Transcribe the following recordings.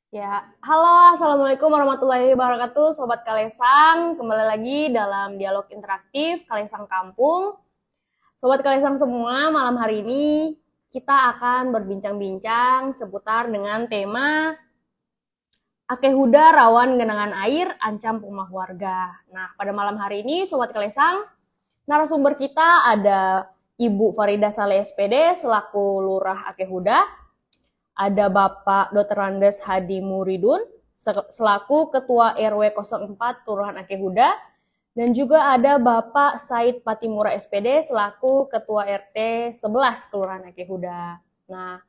Ya, halo, assalamualaikum warahmatullahi wabarakatuh, sobat Kalesang. Kembali lagi dalam dialog interaktif Kalesang Kampung. Sobat Kalesang semua, malam hari ini kita akan berbincang-bincang seputar dengan tema Akehuda rawan genangan air, ancam rumah warga. Nah, pada malam hari ini, sobat Kalesang, narasumber kita ada Ibu Farida Saleh SPD selaku Lurah Akehuda, ada Bapak Dr. Andes Hadi Muridun selaku Ketua RW 04 Kelurahan Akehuda, dan juga ada Bapak Said Patimura SPD selaku Ketua RT 11 Kelurahan Akehuda. Nah,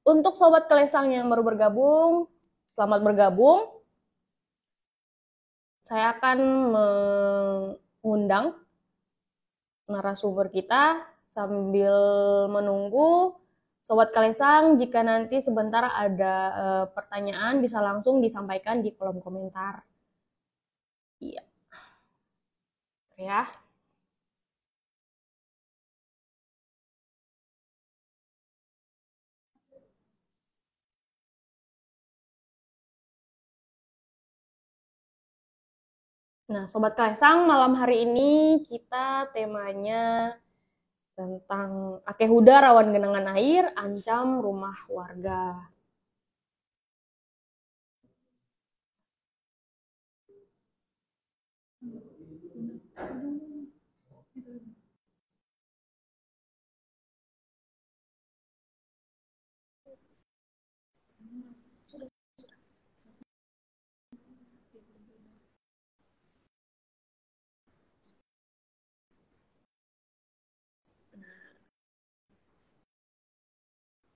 untuk sobat Kalesang yang baru bergabung, selamat bergabung. Saya akan mengundang narasumber kita sambil menunggu Sobat Kalesang, jika nanti sebentar ada pertanyaan bisa langsung disampaikan di kolom komentar. Iya. Ya. Nah, Sobat Kalesang, malam hari ini kita temanya tentang Akehuda rawan genangan air, ancam rumah warga.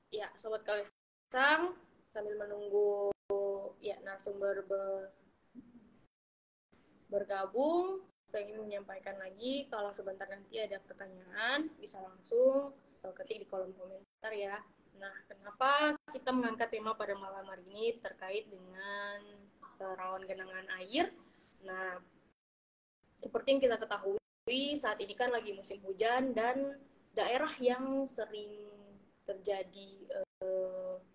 Ya, Sobat Kalesang, sambil menunggu ya narasumber bergabung, saya ingin menyampaikan lagi kalau sebentar nanti ada pertanyaan bisa langsung ketik di kolom komentar ya. Nah, kenapa kita mengangkat tema pada malam hari ini terkait dengan rawan genangan air? Nah, seperti yang kita ketahui saat ini kan lagi musim hujan dan daerah yang sering terjadi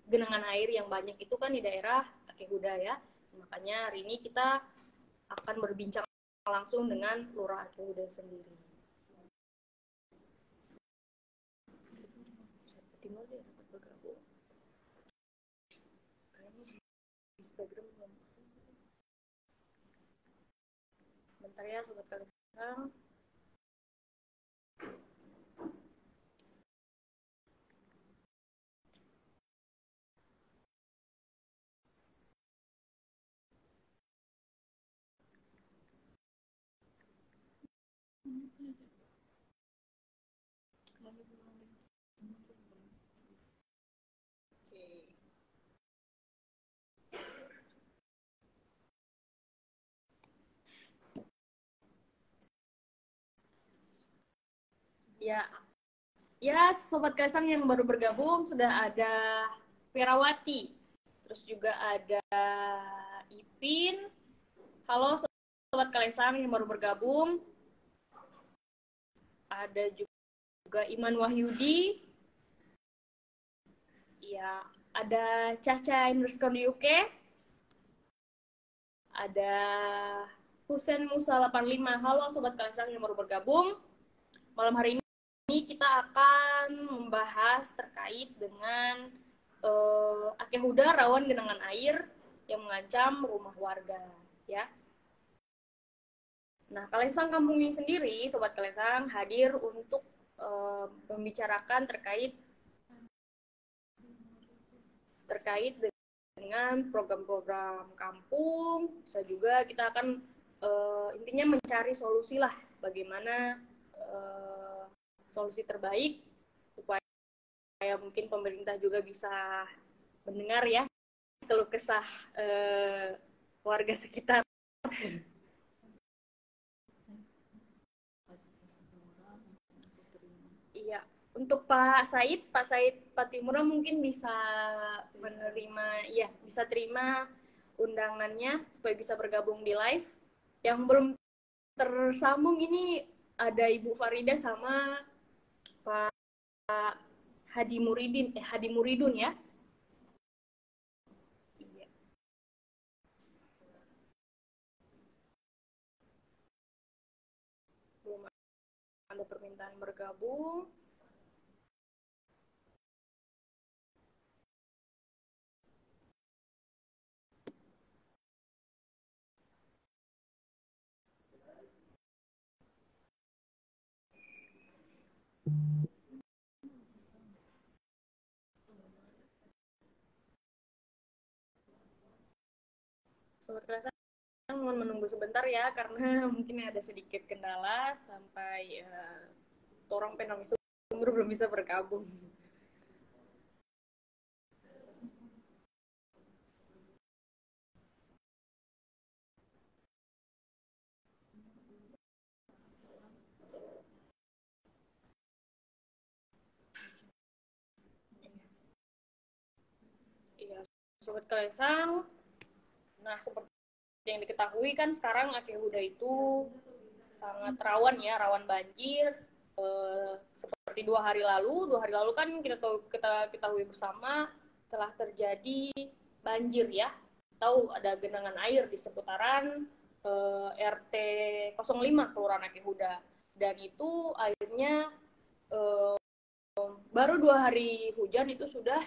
genangan air yang banyak itu kan di daerah Akehuda ya. Makanya hari ini kita akan berbincang langsung dengan Lurah Akehuda sendiri. Instagram bentar ya sobat Kalesang. Ya, ya sobat Kalesang yang baru bergabung sudah ada Perawati, terus juga ada Ipin. Halo sobat Kalesang yang baru bergabung. Ada juga Iman Wahyudi. Ya, ada Caca underscore UK. Ada Husen Musa 85. Halo sobat Kalesang yang baru bergabung. Malam hari ini kita akan membahas terkait dengan Akehuda rawan genangan air yang mengancam rumah warga ya. Nah, Kalesang Kampung ini sendiri, Sobat Kalesang, hadir untuk membicarakan terkait dengan program-program kampung. Bisa juga kita akan intinya mencari solusi lah, bagaimana solusi terbaik supaya mungkin pemerintah juga bisa mendengar ya keluh kesah warga sekitar. Iya, untuk Pak Said Patimura mungkin bisa menerima, ya bisa terima undangannya supaya bisa bergabung di live. Yang belum tersambung ini ada Ibu Farida sama Pak Hadi Muridun ya. Belum ada permintaan bergabung. Sobat Kelasa, mohon menunggu sebentar ya, karena mungkin ada sedikit kendala sampai orang penang sumber belum bisa bergabung. Iya, Sobat Kelesang. Nah, seperti yang diketahui kan sekarang Aceh Huda itu sangat rawan ya, rawan banjir. Seperti 2 hari lalu kan kita ketahui bersama telah terjadi banjir ya, atau ada genangan air di seputaran RT 05 Kelurahan Aceh Huda, dan itu airnya baru 2 hari hujan itu sudah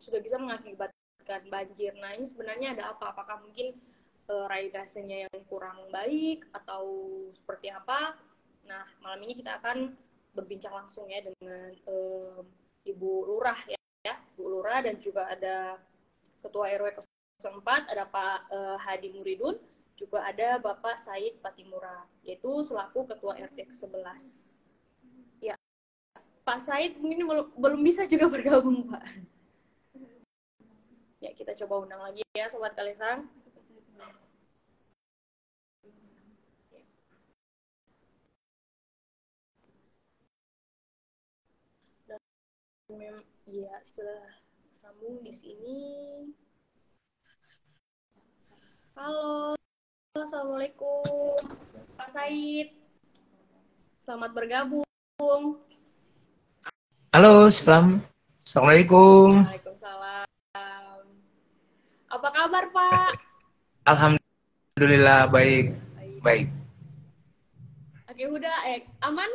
bisa mengakibatkan banjir. Nah, ini sebenarnya ada apa? Apakah mungkin drainasenya yang kurang baik atau seperti apa? Nah, malam ini kita akan berbincang langsung ya dengan Ibu Lurah ya, Bu Lurah, dan juga ada Ketua RW 04, ada Pak Hadi Muridun, juga ada Bapak Said Patimura, yaitu selaku Ketua RT ke-11. Ya, Pak Said mungkin belum bisa juga bergabung, Pak. Ya, kita coba undang lagi ya, Sobat Kalesang. Iya, sudah sambung di sini. Halo, Assalamualaikum, Pak Said. Selamat bergabung. Halo, Assalamualaikum. Waalaikumsalam. Apa kabar, Pak? Alhamdulillah baik. Oke, udah aman?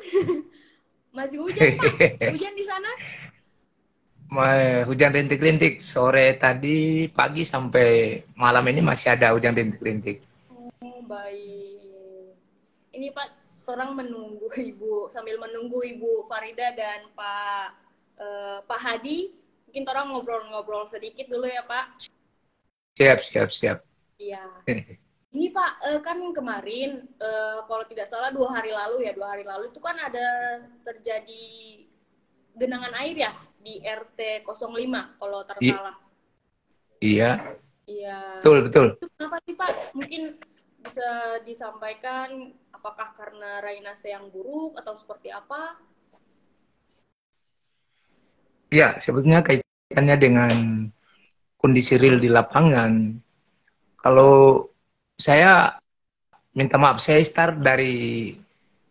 Masih hujan, Pak? Hujan di sana? Hujan rintik-rintik sore tadi, pagi sampai malam ini masih ada hujan rintik-rintik. Oh, baik. Ini Pak, orang menunggu Ibu, sambil menunggu Ibu Farida dan Pak Hadi, mungkin orang ngobrol-ngobrol sedikit dulu ya, Pak. Siap. Iya. Ini Pak, kan kemarin kalau tidak salah 2 hari lalu itu kan ada terjadi genangan air ya di RT 05 kalau tersalah. Iya. Iya. Betul. Itu kenapa sih Pak? Mungkin bisa disampaikan apakah karena drainase yang buruk atau seperti apa? Ya, sebetulnya kaitannya dengan kondisi real di lapangan. Kalau saya minta maaf, saya start dari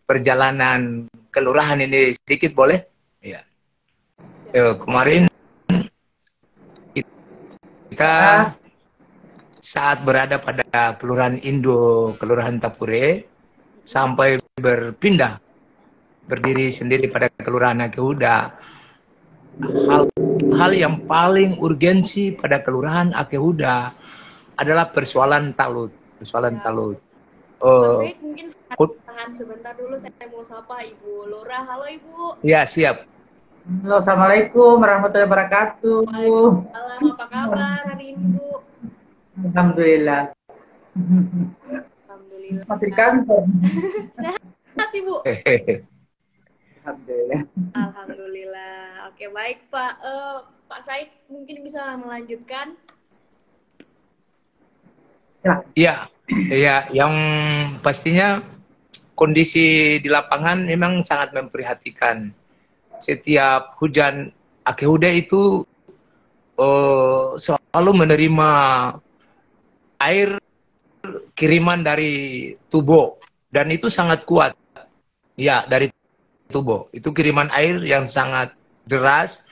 perjalanan kelurahan ini sedikit boleh? Ya. Kemarin kita saat berada pada Kelurahan Indo, Kelurahan Tapure, sampai berpindah berdiri sendiri pada Kelurahan Aceh Huda. Hal yang paling urgensi pada Kelurahan Aceh Huda adalah persoalan talut. Mas Said mungkin tahan sebentar dulu, saya mau sapa Ibu Lurah. Halo Ibu. Ya, siap. Halo, Assalamualaikum warahmatullahi wabarakatuh. Waalaikumsalam, apa kabar hari ini Bu? Alhamdulillah. Masih kantor. Sehat Ibu? Alhamdulillah. Oke, baik Pak. Pak Said mungkin bisa melanjutkan. Ya, yang pastinya kondisi di lapangan memang sangat memprihatinkan. Setiap hujan Aceh Huda itu selalu menerima air kiriman dari Tubo, dan itu sangat kuat. Ya, dari Tubo. Itu kiriman air yang sangat deras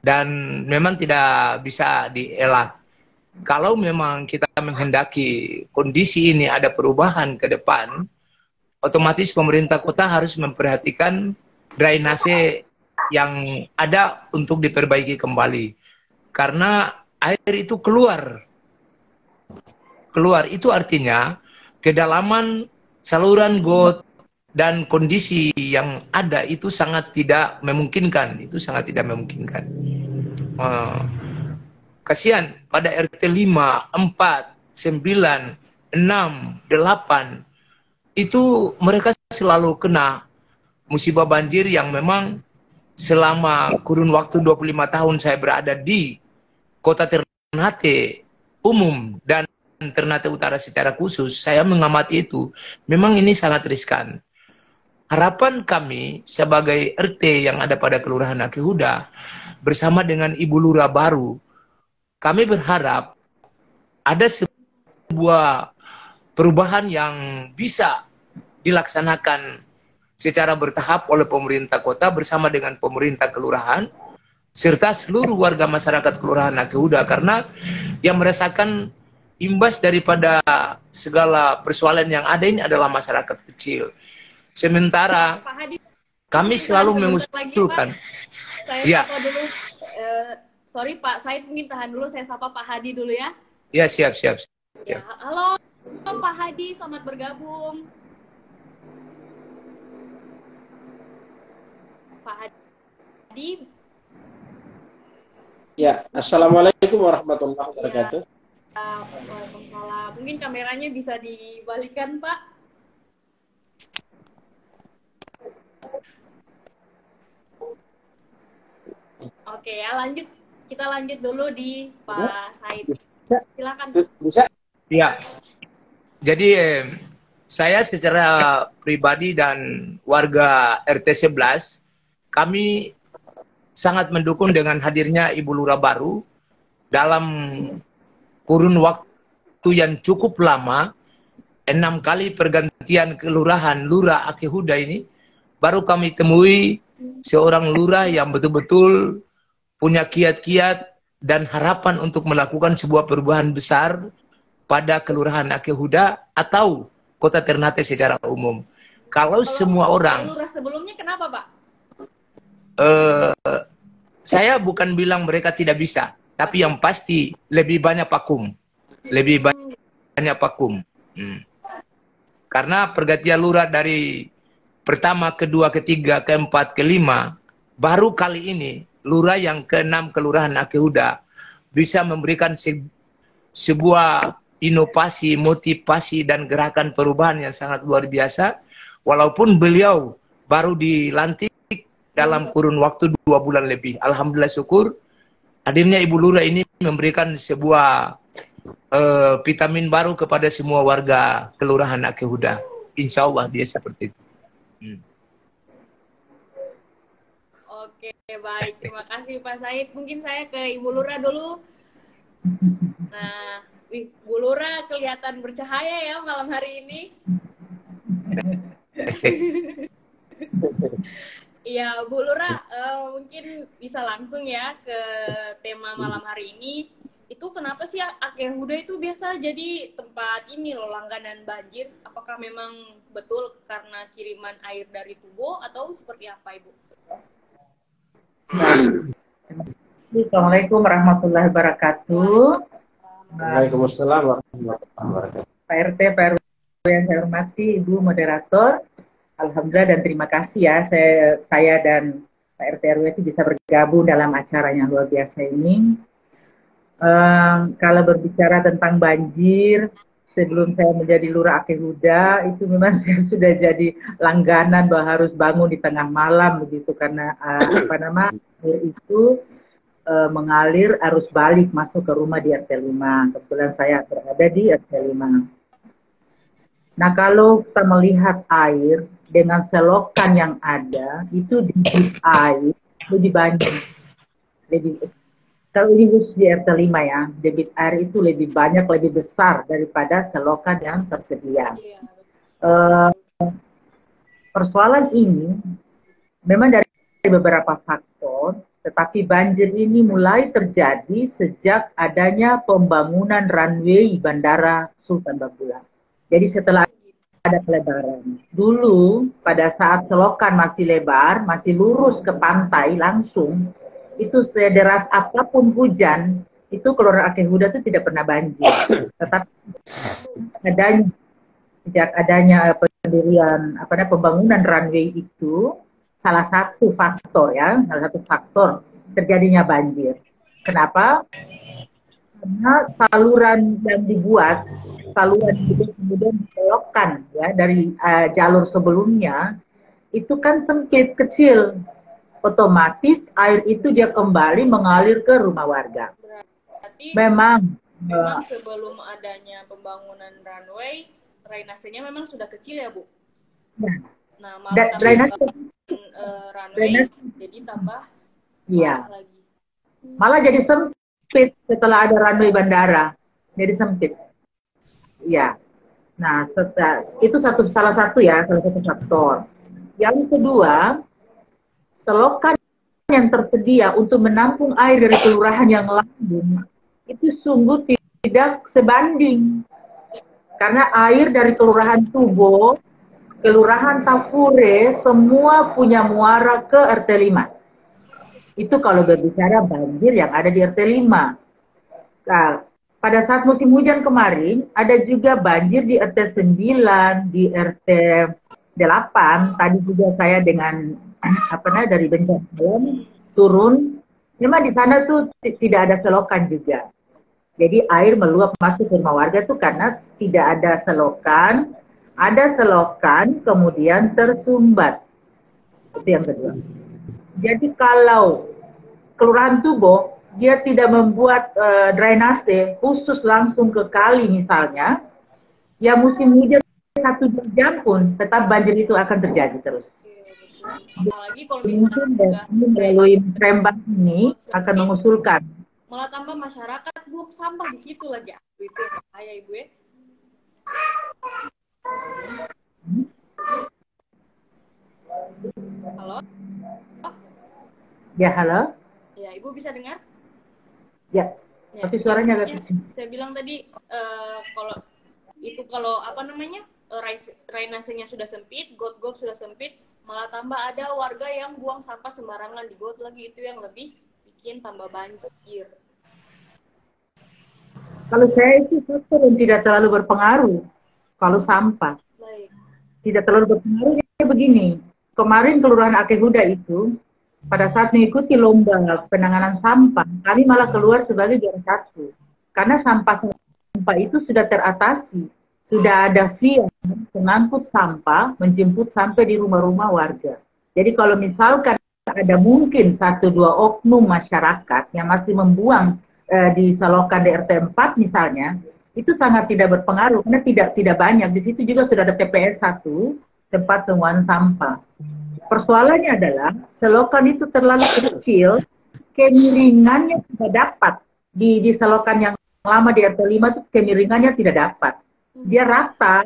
dan memang tidak bisa dielak. Kalau memang kita menghendaki kondisi ini ada perubahan ke depan, otomatis pemerintah kota harus memperhatikan drainase yang ada untuk diperbaiki kembali. Karena air itu keluar itu artinya kedalaman saluran got dan kondisi yang ada itu sangat tidak memungkinkan. Kasihan pada RT 5, 4, 9, 6, 8 itu mereka selalu kena musibah banjir yang memang selama kurun waktu 25 tahun saya berada di Kota Ternate umum dan Ternate Utara secara khusus, saya mengamati itu, memang ini sangat riskan. Harapan kami sebagai RT yang ada pada Kelurahan Ake Huda bersama dengan Ibu Lurah baru, kami berharap ada sebuah perubahan yang bisa dilaksanakan secara bertahap oleh pemerintah kota bersama dengan pemerintah kelurahan serta seluruh warga masyarakat Kelurahan Ake Huda, karena yang merasakan imbas daripada segala persoalan yang ada ini adalah masyarakat kecil. Sementara Pak Hadi, kami selalu mengusulkan. Saya sapa dulu. Sorry Pak Said, mungkin tahan dulu, saya sapa Pak Hadi dulu ya. Ya, siap. Ya, halo Pak Hadi, selamat bergabung. Pak Hadi. Ya, assalamualaikum warahmatullahi wabarakatuh. Waalaikumsalam. Mungkin kameranya bisa dibalikan Pak. Oke ya, kita lanjut dulu di Pak Said. Silakan. Bisa? Ya. Jadi saya secara pribadi dan warga RT 11 kami sangat mendukung dengan hadirnya Ibu Lurah baru dalam kurun waktu yang cukup lama, 6 kali pergantian kelurahan Lurah Ake Huda ini, baru kami temui seorang lurah yang betul-betul punya kiat-kiat dan harapan untuk melakukan sebuah perubahan besar pada Kelurahan Ake Huda atau Kota Ternate secara umum. Kalau semua orang... Lurah sebelumnya kenapa Pak? Saya bukan bilang mereka tidak bisa, tapi yang pasti lebih banyak vakum. Karena pergantian lurah dari pertama, kedua, ketiga, keempat, kelima, baru kali ini lurah yang ke-6 Kelurahan Ake Huda bisa memberikan sebuah inovasi, motivasi, dan gerakan perubahan yang sangat luar biasa. Walaupun beliau baru dilantik dalam kurun waktu 2 bulan lebih. Alhamdulillah syukur hadirnya Ibu Lurah ini memberikan sebuah vitamin baru kepada semua warga Kelurahan Ake Huda. Insya Allah dia seperti itu. Oke, baik. Terima kasih Pak Said. Mungkin saya ke Ibu Lurah dulu. Nah, Ibu Lurah kelihatan bercahaya ya malam hari ini. Iya, Bu Lurah, mungkin bisa langsung ya ke tema malam hari ini. Itu kenapa sih Ake Huda itu biasa jadi tempat ini loh, langganan banjir? Apakah memang betul karena kiriman air dari Tubo atau seperti apa, Ibu? Assalamualaikum warahmatullahi wabarakatuh. Waalaikumsalam warahmatullahi wabarakatuh. Pak RT, Pak RW yang saya hormati, Ibu Moderator. Alhamdulillah dan terima kasih ya, saya dan Pak RT RW itu bisa bergabung dalam acara yang luar biasa ini. Kalau berbicara tentang banjir, sebelum saya menjadi Lurah Ake Huda, itu memang saya sudah jadi langganan bahwa harus bangun di tengah malam begitu, karena air itu mengalir arus balik masuk ke rumah di RT 5. Kebetulan saya berada di RT 5. Nah, kalau kita melihat air dengan selokan yang ada, itu debit air lebih banyak. Kalau ini khusus di RT 5 ya, debit air itu lebih banyak, lebih besar daripada selokan yang tersedia. Persoalan ini memang dari beberapa faktor, tetapi banjir ini mulai terjadi sejak adanya pembangunan runway Bandara Sultan Babulan. Jadi setelah ada pelebaran. Dulu pada saat selokan masih lebar, masih lurus ke pantai langsung, itu sederas apapun hujan, itu Kelurahan Akeh Huda itu tidak pernah banjir. Tetapi adanya sejak adanya pendirian pembangunan runway itu salah satu faktor terjadinya banjir. Kenapa? Karena saluran yang dibuat, saluran itu kemudian dibelokkan ya dari jalur sebelumnya, itu kan sempit, kecil. Otomatis air itu dia kembali mengalir ke rumah warga. Berarti Memang sebelum adanya pembangunan runway, drainasenya memang sudah kecil ya, Bu? Nah, malah drainase runway jadi tambah iya. lagi. Malah jadi sempit setelah ada runway bandara. Jadi sempit. Iya. Nah, itu salah satu faktor. Yang kedua, selokan yang tersedia untuk menampung air dari kelurahan yang lain itu sungguh tidak sebanding. Karena air dari Kelurahan Tubo, Kelurahan Tafure, semua punya muara ke RT 5. Itu kalau berbicara banjir yang ada di RT 5. Nah, pada saat musim hujan kemarin, ada juga banjir di RT 9, di RT 8. Tadi juga saya dengan dari bencana alam turun. Memang di sana tuh tidak ada selokan juga. Jadi air meluap masuk ke rumah warga tuh karena tidak ada selokan. Ada selokan, kemudian tersumbat. Itu yang kedua. Jadi kalau Kelurahan Tubo, dia tidak membuat drainase khusus langsung ke kali misalnya, ya musim hujan 1 jam pun tetap banjir itu akan terjadi terus. Apalagi kalau Mungkin melalui Rembang ini akan mengusulkan. Malah tambah masyarakat buang sampah di situ lagi. Itu bahaya, Ibu ya. Halo? Ya, halo? Ya, Ibu bisa dengar? Ya, tapi suaranya agak kecil. Saya bilang tadi, kalau drainasenya sudah sempit, got-got sudah sempit, malah tambah ada warga yang buang sampah sembarangan di got lagi, itu yang lebih bikin tambah banjir. Kalau saya itu faktor yang tidak terlalu berpengaruh. Kalau sampah. Baik. Tidak terlalu berpengaruh, begini. Kemarin Kelurahan Akeh Huda itu, pada saat mengikuti lomba penanganan sampah, kami malah keluar sebagai juara 1. Karena sampah itu sudah teratasi. Sudah ada via pengangkut sampah, menjemput sampai di rumah-rumah warga. Jadi kalau misalkan ada mungkin 1-2 oknum masyarakat yang masih membuang di selokan di RT 4 misalnya, itu sangat tidak berpengaruh karena tidak banyak. Di situ juga sudah ada TPS 1, tempat pembuangan sampah. Persoalannya adalah selokan itu terlalu kecil, kemiringannya tidak dapat di selokan yang lama di RT 5 itu kemiringannya tidak dapat. Dia rata,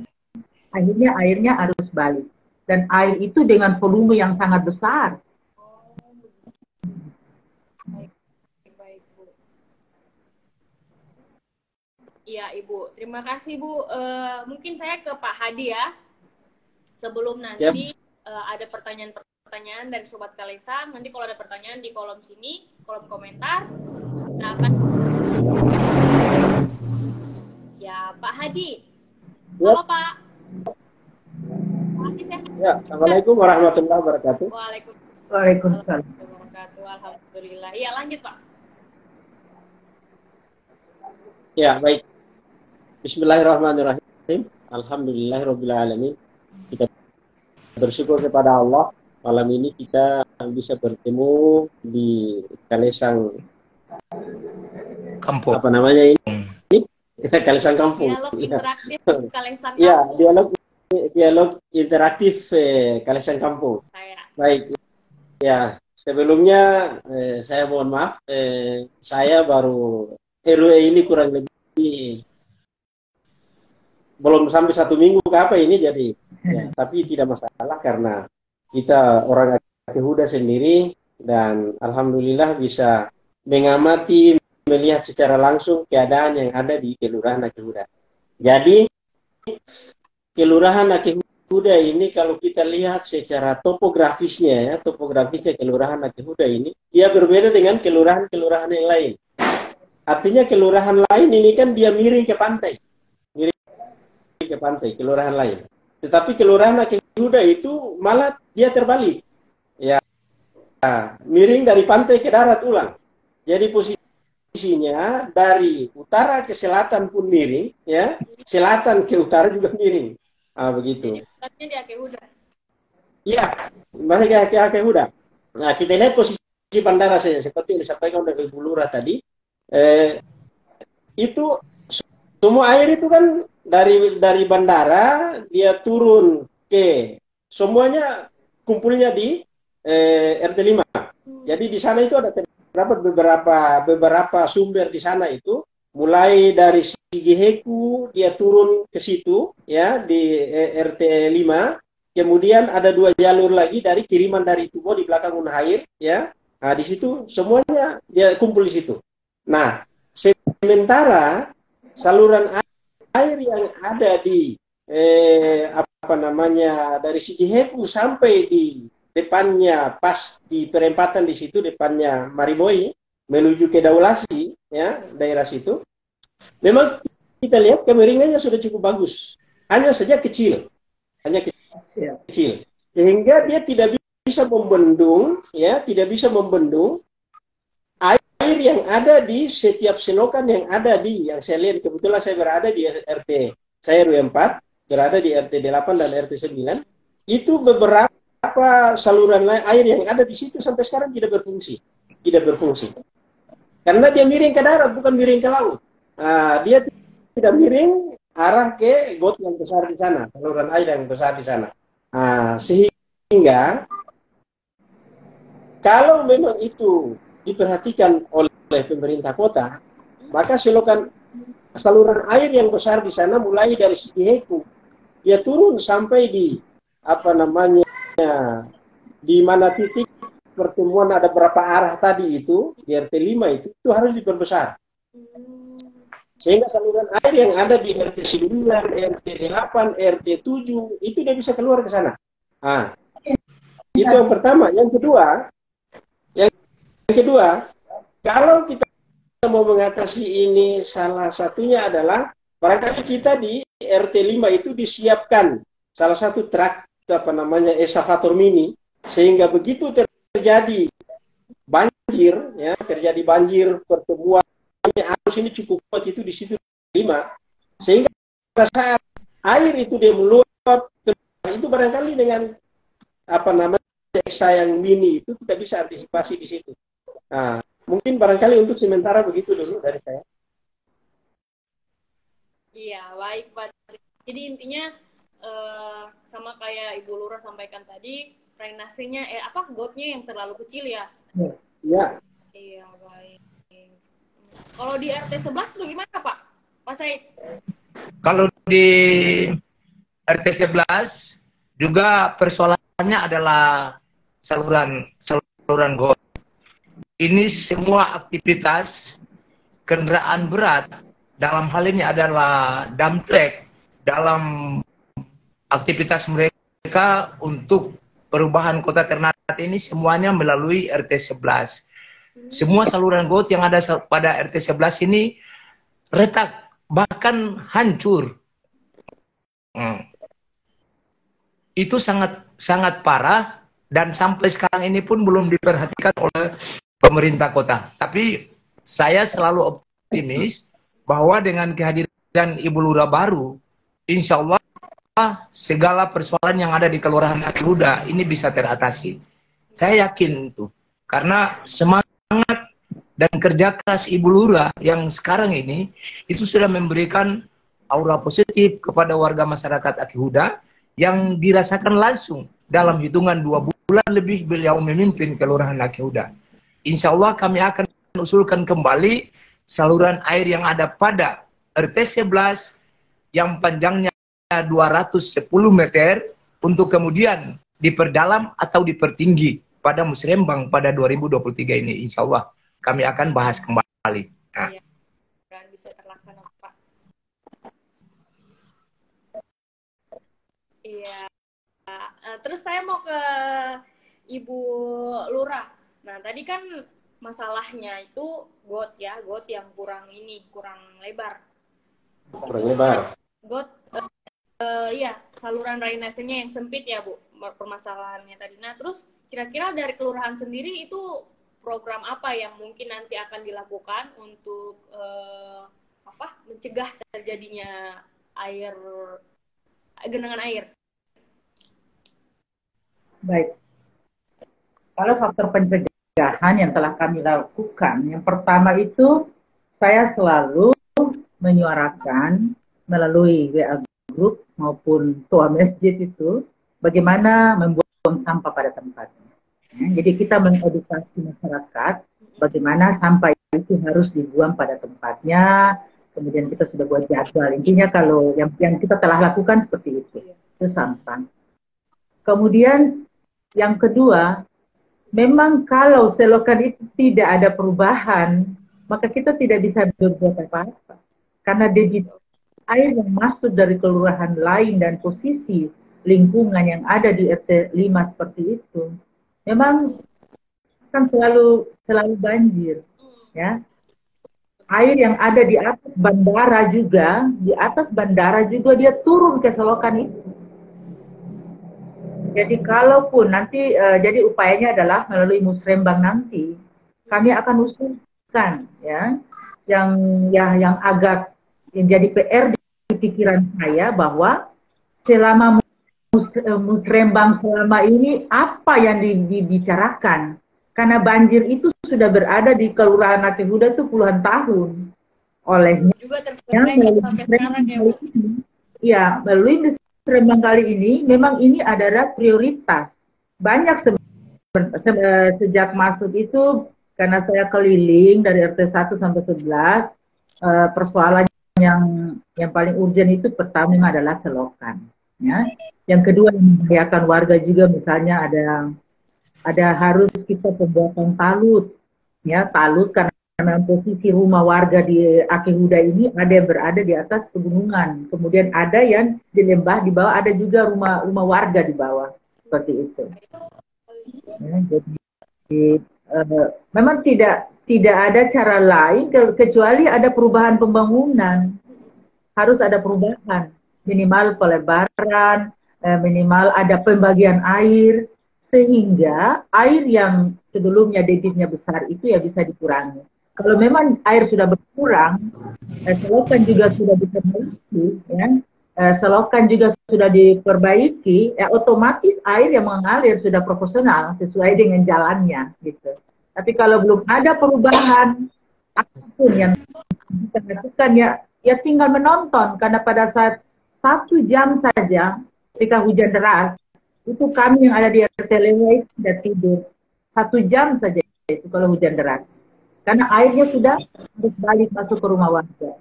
akhirnya airnya arus balik. Dan air itu dengan volume yang sangat besar. Baik, Bu. Iya, Ibu. Terima kasih, Bu. Mungkin saya ke Pak Hadi ya. Sebelum nanti ada pertanyaan-pertanyaan dari Sobat Kalesang. Nanti kalau ada pertanyaan di kolom sini, kolom komentar, kita akan... Ya, Pak Hadi. Halo, Pak. Ya, Assalamualaikum warahmatullahi wabarakatuh. Waalaikumsalam. Alhamdulillah. Iya, lanjut, Pak. Ya, baik. Bismillahirrahmanirrahim. Alhamdulillahirrabbilalamin. Kita bersyukur kepada Allah. Malam ini kita bisa bertemu di Kalesang Kampung. Apa namanya ini? Kalesang Kampung. Dialog interaktif Kalesang Kampung. Ya, dialog interaktif Kalesang Kampung. Baik. Ya, sebelumnya saya mohon maaf, saya baru RW ini kurang lebih belum sampai 1 minggu ke apa ini jadi. Ya, tapi tidak masalah karena kita orang Akeh Huda sendiri dan alhamdulillah bisa mengamati, melihat secara langsung keadaan yang ada di Kelurahan Akeh Huda. Jadi Kelurahan Akeh Huda ini kalau kita lihat secara topografisnya ya, topografisnya Kelurahan Akeh Huda ini, dia berbeda dengan kelurahan-kelurahan yang lain. Artinya kelurahan lain ini kan dia miring ke pantai. Miring ke pantai, kelurahan lain. Tetapi Kelurahan Akeh Huda itu malah dia terbalik. Ya, miring dari pantai ke darat ulang. Jadi posisinya dari utara ke selatan pun miring, ya. Selatan ke utara juga miring. Begitu. Jadi tempatnya di Akeh Huda. Iya, masih ke Akeh Huda. Nah, kita lihat posisi bandara saja seperti yang disampaikan oleh Ibu Lurah tadi. Itu semua air itu kan dari bandara dia turun ke semuanya kumpulnya di RT 5. Jadi di sana itu ada terdapat beberapa sumber di sana itu, mulai dari Sigiheku dia turun ke situ ya di RT 5. Kemudian ada 2 jalur lagi dari kiriman dari Tubo di belakang Unair ya. Nah, di situ semuanya dia kumpul di situ. Nah, sementara saluran air yang ada di dari Sigiheku sampai di depannya pas di perempatan di situ depannya Mariboi menuju ke Daulasi ya, daerah situ. Memang kita lihat kemiringannya sudah cukup bagus. Hanya saja kecil. Sehingga dia tidak bisa membendung ya, tidak bisa membendung air yang ada di setiap selokan yang ada di, yang saya lihat kebetulan saya berada di RT, saya RW 4, berada di RT 8 dan RT 9, itu beberapa saluran air yang ada di situ sampai sekarang tidak berfungsi. Karena dia miring ke darat, bukan miring ke laut. Dia tidak miring arah ke got yang besar di sana, saluran air yang besar di sana. Sehingga kalau memang itu diperhatikan oleh pemerintah kota, maka saluran air yang besar di sana mulai dari Sigiheku dia turun sampai di di mana titik pertemuan ada berapa arah tadi itu di RT 5 itu harus diperbesar. Sehingga saluran air yang ada di RT 9, RT 8, RT 7 itu dia bisa keluar ke sana. Itu yang pertama. Yang kedua, kalau kita mau mengatasi ini, salah satunya adalah barangkali kita di RT 5 itu disiapkan salah satu truk eskavator mini, sehingga begitu terjadi banjir pertemuan arus ini cukup kuat itu di situ 5, sehingga pada saat air itu dia meluap itu barangkali dengan desa yang mini itu kita bisa antisipasi di situ. Mungkin barangkali untuk sementara begitu dulu dari saya. Iya, baik Pak. Jadi intinya sama kayak Ibu Lurah sampaikan tadi, drainasenya gotnya yang terlalu kecil ya. Iya. Iya, baik. Kalau di RT 11 bagaimana Pak? Pak Said? Kalau di RT 11 juga persoalannya adalah saluran got. Ini semua aktivitas kendaraan berat dalam hal ini adalah dump truck dalam aktivitas mereka untuk perubahan kota Ternate ini semuanya melalui RT 11. Semua saluran got yang ada pada RT 11 ini retak, bahkan hancur. Itu sangat parah dan sampai sekarang ini pun belum diperhatikan oleh pemerintah kota. Tapi saya selalu optimis bahwa dengan kehadiran Ibu Lurah baru, insya Allah segala persoalan yang ada di Kelurahan Akeh Huda ini bisa teratasi. Saya yakin itu. Karena semangat dan kerja keras Ibu Lurah yang sekarang ini, itu sudah memberikan aura positif kepada warga masyarakat Akeh Huda yang dirasakan langsung dalam hitungan 2 bulan lebih beliau memimpin Kelurahan Akeh Huda. Insya Allah kami akan usulkan kembali saluran air yang ada pada RT 11 yang panjangnya 210 meter untuk kemudian diperdalam atau dipertinggi pada musrembang pada 2023 ini. Insya Allah kami akan bahas kembali. Ya, dan bisa terlaksana Pak. Terus saya mau ke Ibu Lurah. Nah, tadi kan masalahnya itu got ya, got yang kurang lebar. Kurang lebar. Got, iya, saluran drainasenya yang sempit ya Bu, permasalahannya tadi. Nah, terus kira-kira dari kelurahan sendiri itu program apa yang mungkin nanti akan dilakukan untuk mencegah terjadinya genangan air? Baik. Kalau faktor pencegahan yang telah kami lakukan, yang pertama itu saya selalu menyuarakan melalui WA Group maupun tua masjid itu bagaimana membuang sampah pada tempatnya. Ya, jadi kita mengedukasi masyarakat bagaimana sampah itu harus dibuang pada tempatnya. Kemudian kita sudah buat jadwal. Intinya kalau yang kita telah lakukan seperti itu sampah. Kemudian yang kedua, memang kalau selokan itu tidak ada perubahan, maka kita tidak bisa berbuat apa-apa. Karena debit air yang masuk dari kelurahan lain dan posisi lingkungan yang ada di RT 5 seperti itu, memang kan selalu banjir, ya. Air yang ada di atas bandara juga dia turun ke selokan itu. Jadi kalaupun nanti jadi upayanya adalah melalui musrembang nanti kami akan usulkan ya yang agak yang jadi PR di pikiran saya bahwa selama musrembang selama ini apa yang dibicarakan, karena banjir itu sudah berada di Kelurahan Ati Huda itu puluhan tahun. Olehnya juga sampai sekarang ya Bu. Ya, melalui musrembang kali ini memang ini adalah prioritas. Banyak sejak masuk itu, karena saya keliling dari RT 1 sampai 11, persoalan yang paling urgent itu pertama adalah selokan. Ya. Yang kedua yang membahayakan warga juga, misalnya ada harus kita pembuatan talut, ya talut karena posisi rumah warga di Ati Huda ini ada yang berada di atas pegunungan, kemudian ada yang di lembah di bawah, ada juga rumah warga di bawah seperti itu. Ya, jadi memang tidak ada cara lain kecuali ada perubahan pembangunan, harus ada perubahan, minimal pelebaran, minimal ada pembagian air, sehingga air yang sebelumnya debitnya besar itu ya bisa dikurangi. Kalau memang air sudah berkurang, selokan juga sudah diperbaiki, ya, selokan juga sudah diperbaiki, ya otomatis air yang mengalir sudah proporsional sesuai dengan jalannya, gitu. Tapi kalau belum ada perubahan apapun yang kita lakukan, ya tinggal menonton, karena pada saat 1 jam saja ketika hujan deras, itu kami yang ada di RT 5 itu sudah tidur 1 jam saja itu kalau hujan deras, karena airnya sudah balik masuk ke rumah warga.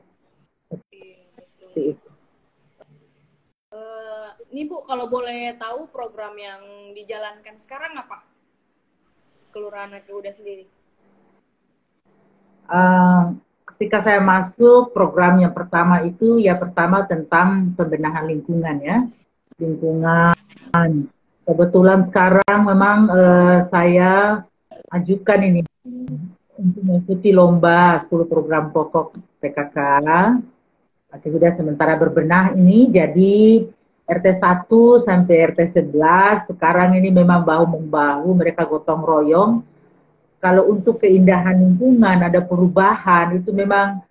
Ini Bu, kalau boleh tahu program yang dijalankan sekarang apa? Kelurahan Ati Huda sendiri. Ketika saya masuk, program yang pertama itu pertama tentang pembenahan lingkungan, ya. Lingkungan. Kebetulan sekarang memang saya ajukan ini untuk mengikuti lomba 10 program pokok PKK Ati Huda sementara berbenah ini. Jadi RT 1 sampai RT 11 sekarang ini memang bahu-membahu, mereka gotong royong. Kalau untuk keindahan lingkungan ada perubahan, itu memang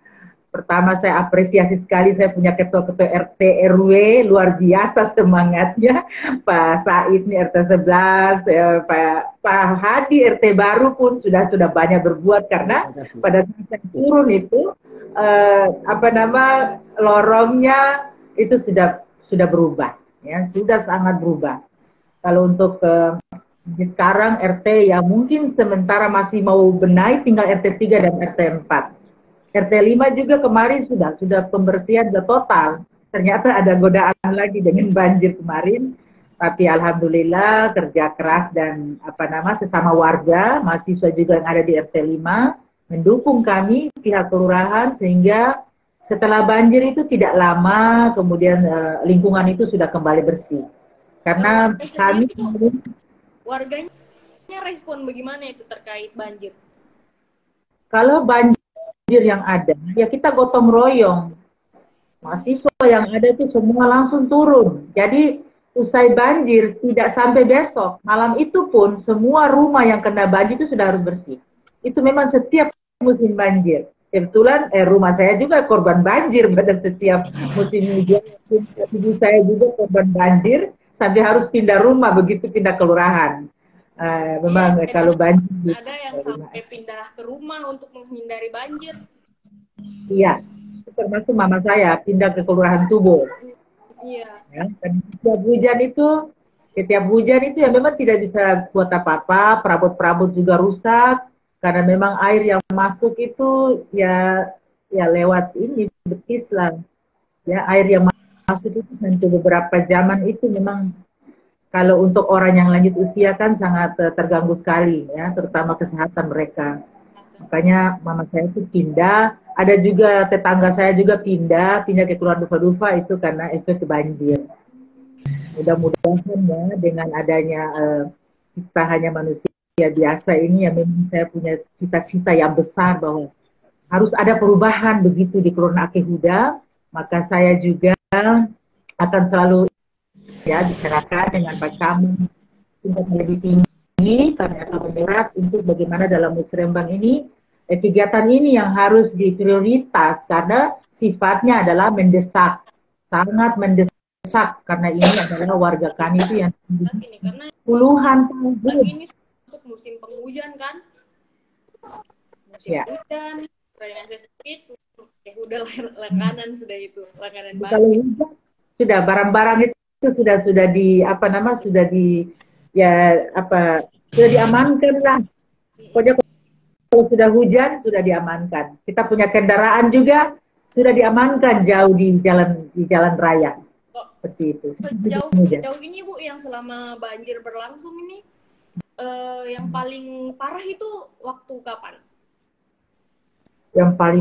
pertama saya apresiasi sekali, saya punya ketua-ketua RT RW luar biasa semangatnya. Pak Said nih RT 11, Pak Hadi RT baru pun sudah banyak berbuat, karena pada saat saya turun itu lorongnya itu sudah berubah, ya, sudah sangat berubah. Kalau untuk sekarang RT ya mungkin sementara masih mau benahi, tinggal RT 3 dan RT 4. RT 5 juga kemarin sudah pembersihan sudah total. Ternyata ada godaan lagi dengan banjir kemarin. Tapi alhamdulillah kerja keras dan sesama warga, mahasiswa juga yang ada di RT 5 mendukung kami pihak kelurahan, sehingga setelah banjir itu tidak lama kemudian lingkungan itu sudah kembali bersih. Karena kami warganya respon bagaimana itu terkait banjir? kalau banjir yang ada, ya kita gotong royong. Mahasiswa yang ada itu semua langsung turun. Jadi usai banjir tidak sampai besok, malam itu pun semua rumah yang kena banjir itu sudah harus bersih. Itu memang setiap musim banjir. Kebetulan rumah saya juga korban banjir pada setiap musim hujan. Ibu saya juga korban banjir sampai harus pindah rumah begitu pindah kelurahan. Memang Ya, kalau banjir ada yang sampai pindah ke rumah untuk menghindari banjir. Iya, termasuk mama saya pindah ke kelurahan Tubo. Iya. Ya, dan setiap hujan itu ya memang tidak bisa buat apa-apa, perabot-perabot juga rusak karena memang air yang masuk itu ya lewat ini betis lah. Ya, air yang masuk itu sampai beberapa zaman itu memang kalau untuk orang yang lanjut usia kan sangat terganggu sekali ya, terutama kesehatan mereka. Makanya mama saya itu pindah, ada juga tetangga saya juga pindah ke Kelurahan Dufa-Dufa itu karena efek banjir. Mudah-mudahan ya dengan adanya kita hanya manusia biasa ini ya memang saya punya cita-cita yang besar bahwa harus ada perubahan begitu di Kelurahan Akehuda, maka saya juga akan selalu ya bicarakan dengan Pak Camat tingkat lebih tinggi kami akan menyurat untuk bagaimana dalam musrembang ini kegiatan ini yang harus diprioritas karena sifatnya adalah mendesak, sangat mendesak karena ini adalah warga kami itu yang puluhan tahun. Ini masuk musim penghujan kan? Musim hujan, drainase sempit, udah langganan sudah itu, langganan banget. Kalau hujan sudah barang-barang itu sudah diamankan lah. Pokoknya kalau sudah hujan sudah diamankan. Kita punya kendaraan juga sudah diamankan jauh di jalan raya. Seperti itu. Sejauh ini Bu yang selama banjir berlangsung ini yang paling parah itu waktu kapan? Yang paling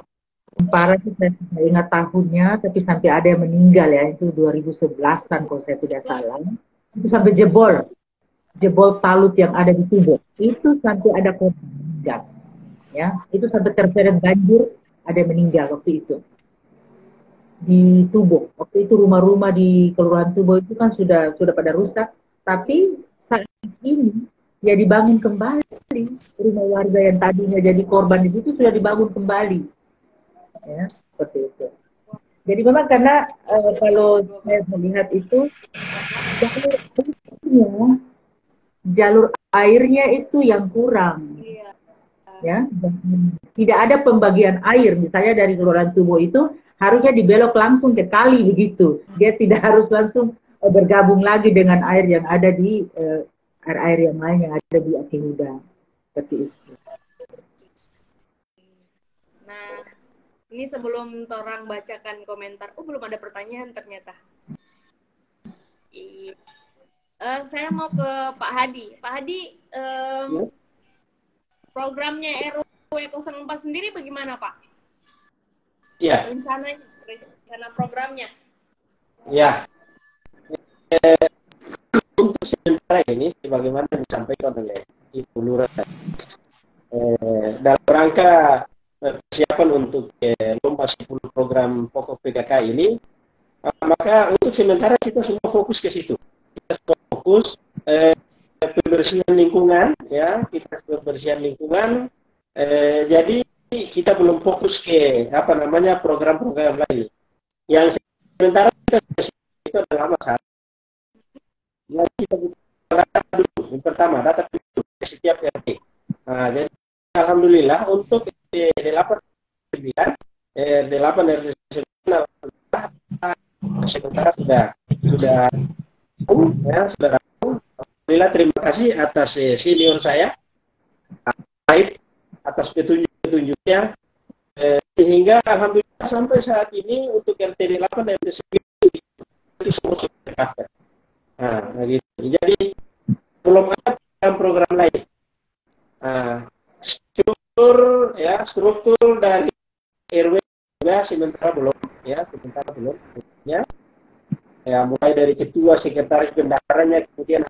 parah itu saya tidak ingat tahunnya, tapi sampai ada yang meninggal ya, itu 2011-an kalau saya tidak salah. Itu sampai jebol talut yang ada di Tubo. Itu sampai ada korban meninggal. Ya, itu sampai terseret banjir, ada yang meninggal waktu itu. Di Tubo. Waktu itu rumah-rumah di Kelurahan Tubo itu kan sudah pada rusak, tapi saat ini ya dibangun kembali. Rumah warga yang tadinya jadi korban itu sudah dibangun kembali. Ya, seperti itu. Jadi memang karena kalau saya melihat itu jalur airnya itu yang kurang. Ya, tidak ada pembagian air. Misalnya dari Kelurahan Tubo itu harusnya dibelok langsung ke kali begitu. Dia tidak harus langsung bergabung lagi dengan air yang ada di air yang lain yang ada di Akehuda. Seperti itu. Nah, ini sebelum Torang bacakan komentar, belum ada pertanyaan ternyata. Saya mau ke Pak Hadi. Pak Hadi, programnya RW 04 sendiri bagaimana Pak? Ya. Rencana programnya? Ya. Untuk sementara ini, sebagaimana disampaikan oleh Ibu Lurah, dalam rangka persiapan untuk lomba 10 program pokok PKK ini, maka untuk sementara kita semua fokus ke situ. Kita semua fokus pembersihan lingkungan, ya, kita pembersihan lingkungan. Jadi kita belum fokus ke program-program lain. Yang sementara kita itu adalah masalah. Yang kita butuh data dulu. Yang pertama, data dulu setiap RT. Nah, jadi alhamdulillah untuk RT 8 RT 9 sementara sudah rampung. Alhamdulillah, terima kasih atas senior saya atas petunjuk-petunjuknya, sehingga alhamdulillah sampai saat ini untuk RT 8 dan RT 9 itu semua sudah tercover. Nah, gitu. Jadi belum ada program lain. Struktur dari RW juga sementara belum. Ya. Ya, mulai dari ketua, sekretaris bendaranya, kemudian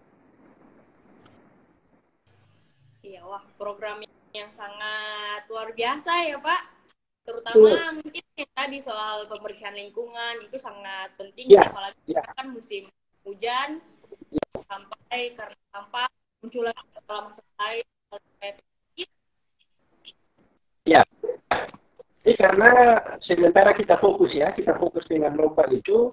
Iya, wah program yang sangat luar biasa ya Pak. Terutama mungkin yang tadi soal pembersihan lingkungan itu sangat penting sih, ya, apalagi ya, kan musim hujan sampai karena sampah muncul lagi dalam masa lain. ya. Jadi karena sementara kita fokus ya, kita fokus dengan lomba itu,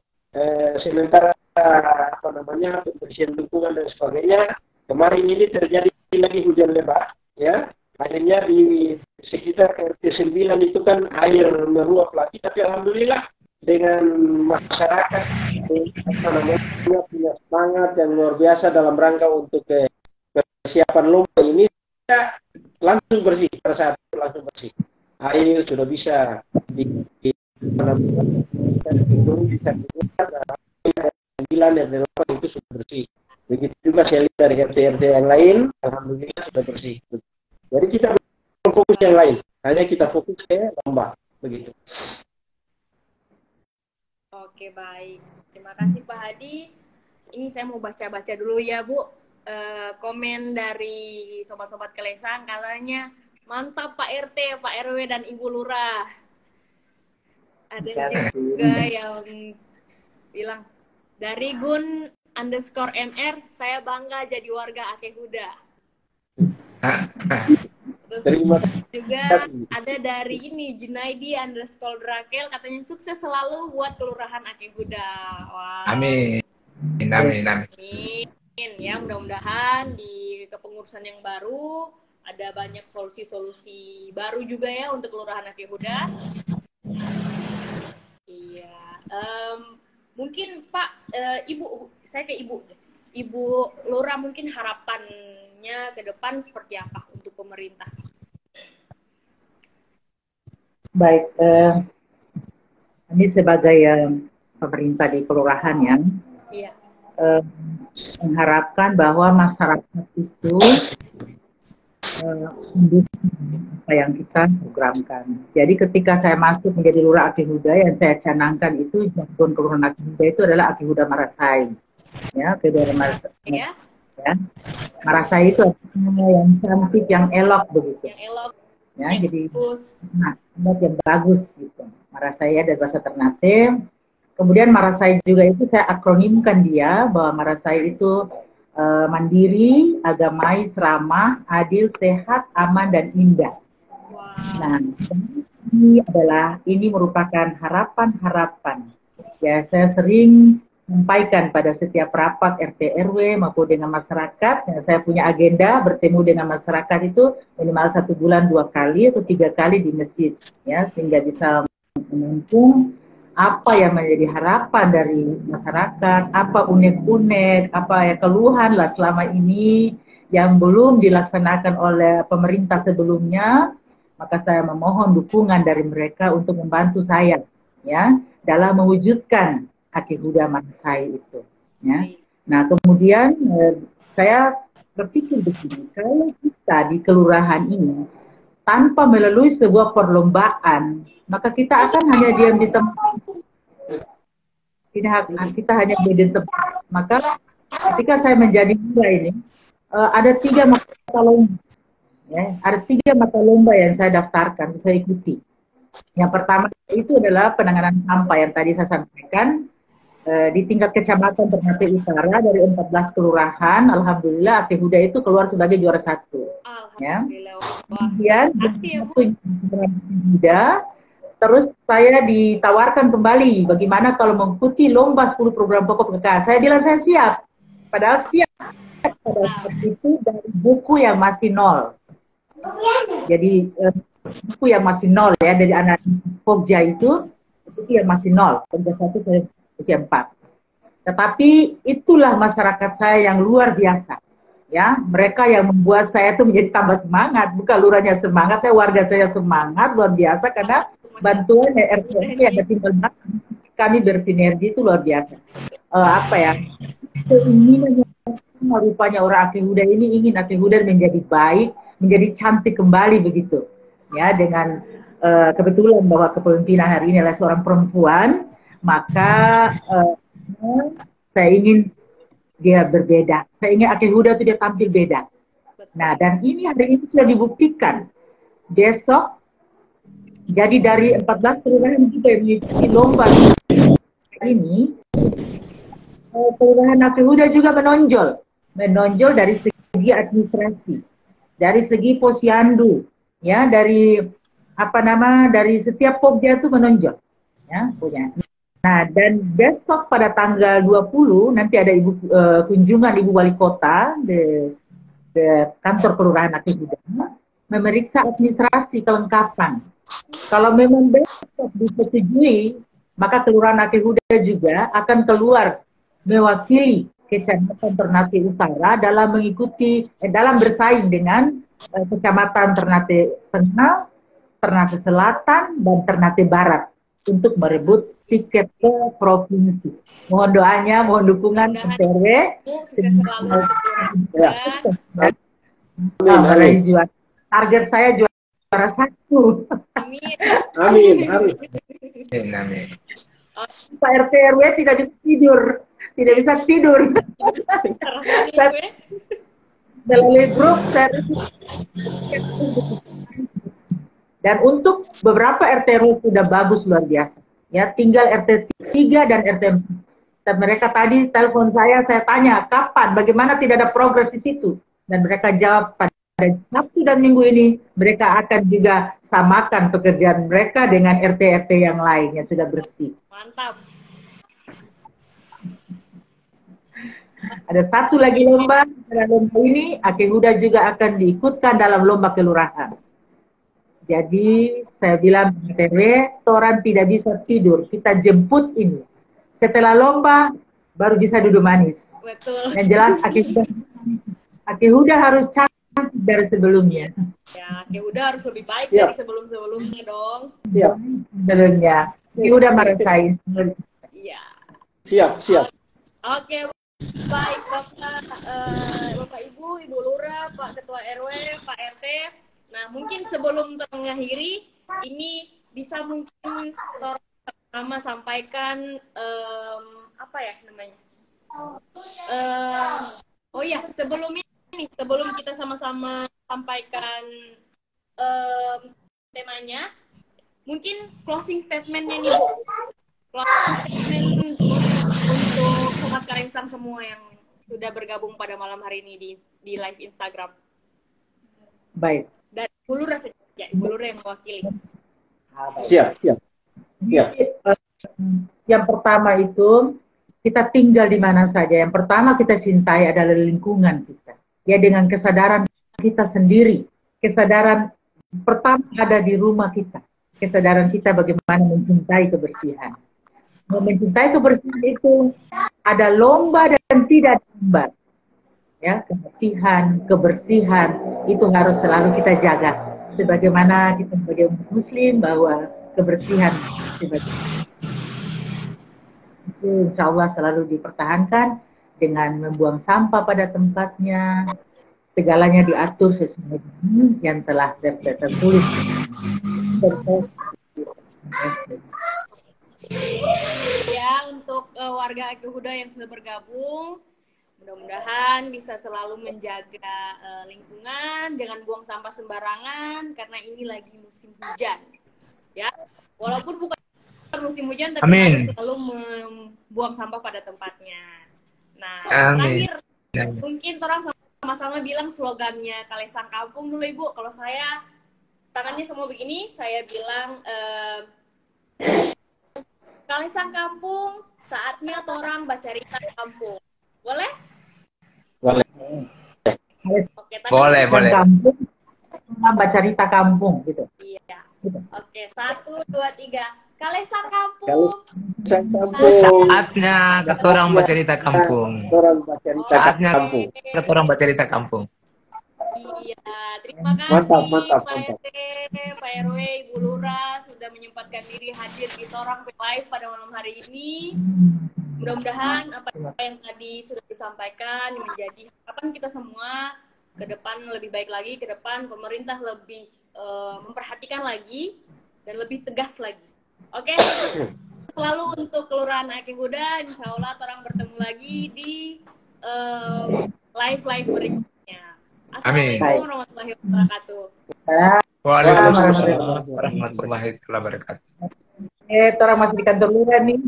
sementara apa namanya pembersihan lingkungan dan sebagainya, kemarin ini terjadi lagi hujan lebat, ya. Akhirnya di sekitar RT 9 itu kan air meluap lagi, tapi alhamdulillah dengan masyarakat apa namanya punya semangat yang luar biasa dalam rangka untuk persiapan lomba ini, kita langsung bersih pada saat itu langsung bersih. Air sudah bisa bisa sembilan RT 8 itu sudah bersih. Begitu juga saya lihat dari RT-RT yang lain, alhamdulillah sudah bersih. Jadi kita belum fokus yang lain, hanya kita fokus ke lomba, begitu. Oke, baik. Terima kasih Pak Hadi. Ini saya mau baca-baca dulu ya Bu. Komen dari sobat-sobat Kelesang, katanya mantap Pak RT, Pak RW, dan Ibu Lurah. Ada juga yang bilang, dari Gun_MR, saya bangga jadi warga Aceh Huda. Terus Terima juga kasih. ada dari ini, Junaidi_Drakel, katanya sukses selalu buat Kelurahan Aceh Huda. Wow. Amin. Amin. Amin. Ya, mudah-mudahan di kepengurusan yang baru ada banyak solusi-solusi baru juga ya untuk Kelurahan Aceh Huda. Iya. Mungkin Pak, Ibu, saya ke Ibu. Ibu Lurah, mungkin harapannya ke depan seperti apa untuk pemerintah? Baik, ini sebagai pemerintah di kelurahan ya, Iya. mengharapkan bahwa masyarakat itu mendukung apa yang kita programkan. Jadi ketika saya masuk menjadi Lurah Aceh Huda, yang saya canangkan itu jargon Kelurahan Aceh Huda itu adalah Aceh Huda Marasai. Ya, kedua Marasai. Ya. Ya. Marasai itu yang cantik, yang elok begitu. Yang elok. Ya, yang jadi bagus. Nah, yang bagus gitu. Marasai dari bahasa Ternate. Kemudian Marasai juga itu saya akronimkan dia bahwa Marasai itu mandiri, agamais, ramah, adil, sehat, aman, dan indah. Wow. Nah, ini merupakan harapan-harapan. Ya, saya sering sampaikan pada setiap rapat RT RW maupun dengan masyarakat. Ya, saya punya agenda bertemu dengan masyarakat itu minimal 1 bulan 2 kali atau 3 kali di masjid, ya, sehingga bisa menampung apa yang menjadi harapan dari masyarakat, apa unek-unek, apa ya keluhan lah selama ini yang belum dilaksanakan oleh pemerintah sebelumnya. Maka saya memohon dukungan dari mereka untuk membantu saya, ya, dalam mewujudkan Aceh Huda Marasai itu. Ya. Nah, kemudian saya berpikir begini, kalau kita di kelurahan ini tanpa melalui sebuah perlombaan, maka kita akan hanya diam di tempat. Kita hanya diam di tempat. Maka ketika saya menjadi lurah ini, ada 3 mata lomba. Ya, ada 3 mata lomba yang saya daftarkan, saya ikuti. Yang pertama itu adalah penanganan sampah yang tadi saya sampaikan. Di tingkat kecamatan Ternate Utara dari 14 kelurahan, alhamdulillah Aceh Huda itu keluar sebagai juara 1. Alhamdulillah. Ya. Kemudian Huda, terus saya ditawarkan kembali bagaimana kalau mengikuti lomba 10 program pokok PKK. Saya bilang saya siap. Padahal siap pada saat itu dari buku yang masih 0. Jadi buku yang masih 0 ya, dari anak Pogja itu yang masih 0. Pogja 1 saya 4. Tetapi itulah masyarakat saya yang luar biasa, ya. Mereka yang membuat saya itu menjadi tambah semangat. Bukan lurahnya semangat, ya, warga saya semangat luar biasa karena bantuan RT yang tinggal kami bersinergi itu luar biasa. Apa ya? Keinginan rupanya orang Aceh Huda ini ingin Aceh Huda menjadi baik, menjadi cantik kembali begitu, ya. Dengan kebetulan bahwa kepemimpinan hari ini adalah seorang perempuan. Maka saya ingin dia berbeda. Saya ingin Ake Huda itu dia tampil beda. Nah, dan ini hari ini sudah dibuktikan. Besok, jadi dari 14 kelurahan juga yang mengikuti lomba ini, kelurahan Ake Huda juga menonjol. Menonjol dari segi administrasi, dari segi posyandu, ya, dari dari setiap pokja itu menonjol, ya, punya. Nah, dan besok pada tanggal 20 nanti ada kunjungan Ibu Wali Kota di kantor kelurahan Ake Huda memeriksa administrasi kelengkapan. Kalau memang besok disetujui, maka kelurahan Ake Huda juga akan keluar mewakili Kecamatan Ternate Utara dalam mengikuti dalam bersaing dengan Kecamatan Ternate Tengah, Ternate Selatan, dan Ternate Barat untuk merebut tiket ke provinsi. Mohon doanya, mohon dukungan RW. Sukses selalu untuk target saya juara 1. Amin. Amin. Amin. Amin. Pak RT RW tidak bisa tidur. Tidak bisa tidur. Melalui grup saya dan untuk beberapa RT RW sudah bagus luar biasa. Ya, tinggal RT 3 dan RT 4. Dan mereka tadi telepon saya tanya kapan, bagaimana tidak ada progres di situ. Dan mereka jawab pada Sabtu dan Minggu ini mereka akan juga samakan pekerjaan mereka dengan RT-RT yang lain yang sudah bersih. Mantap. Ada satu lagi lomba, setelah lomba ini Ake Huda juga akan diikutkan dalam lomba kelurahan. Jadi saya bilang RW, toran tidak bisa tidur, kita jemput ini. Setelah lomba baru bisa duduk manis. Betul. Yang jelas Ake Huda harus cantik dari sebelumnya. Ya, Ake Huda harus lebih baik dari sebelum-sebelumnya dong. Siap. Sebelumnya. Ake Huda merasain. Iya. Siap. Oke, baik Bapak Ibu, Ibu Lurah, Pak Ketua RW, Pak RT. Nah, mungkin sebelum mengakhiri, ini bisa mungkin pertama sampaikan apa ya namanya? Oh ya, sebelum kita sama-sama sampaikan temanya, mungkin closing statement-nya nih Bu. Closing statement untuk Sobat Kalesang semua yang sudah bergabung pada malam hari ini di live Instagram. Baik. Dan Ibu Lurah saja, Ibu Lurah yang mewakili. Siap. Yang pertama itu, kita tinggal di mana saja. Yang pertama kita cintai adalah lingkungan kita. Ya, dengan kesadaran kita sendiri. Kesadaran pertama ada di rumah kita. Kesadaran kita bagaimana mencintai kebersihan. Mencintai kebersihan itu ada lomba dan tidak ada lomba. Ya, kebersihan itu harus selalu kita jaga. Sebagaimana kita sebagai Muslim bahwa kebersihan itu insya Allah selalu dipertahankan dengan membuang sampah pada tempatnya, segalanya diatur sesuai yang telah tertulis. Ya, untuk warga Ake Huda yang sudah bergabung, mudah-mudahan bisa selalu menjaga lingkungan, jangan buang sampah sembarangan karena ini lagi musim hujan. Ya, walaupun bukan musim hujan tapi harus selalu membuang sampah pada tempatnya. Nah, terakhir mungkin orang sama-sama bilang slogannya Kalesang Kampung dulu Ibu. Kalau saya tangannya semua begini, saya bilang Kalesang Kampung, saatnya orang bacarita kampung. Boleh? Boleh. Oke, boleh. Kampung, bacarita kampung gitu. Iya. Oke, 1, 2, 3. Kalesang Kampung. Saatnya ketorang bercerita kampung. Saatnya ketorang bercerita kampung. Iya, terima kasih mantap. Pak RT, Pak RW, Ibu Lurah sudah menyempatkan diri hadir di Torang Live pada malam hari ini. Mudah-mudahan apa yang tadi sudah disampaikan menjadi harapan kita semua ke depan lebih baik lagi, ke depan pemerintah lebih memperhatikan lagi dan lebih tegas lagi. Oke, selalu untuk Kelurahan Akeh Kuda. Insya Allah orang bertemu lagi di live berikutnya. Assalamualaikum warahmatullahi wabarakatuh. Waalaikumsalam warahmatullahi wabarakatuh. Orang masih di kantor dulu nih.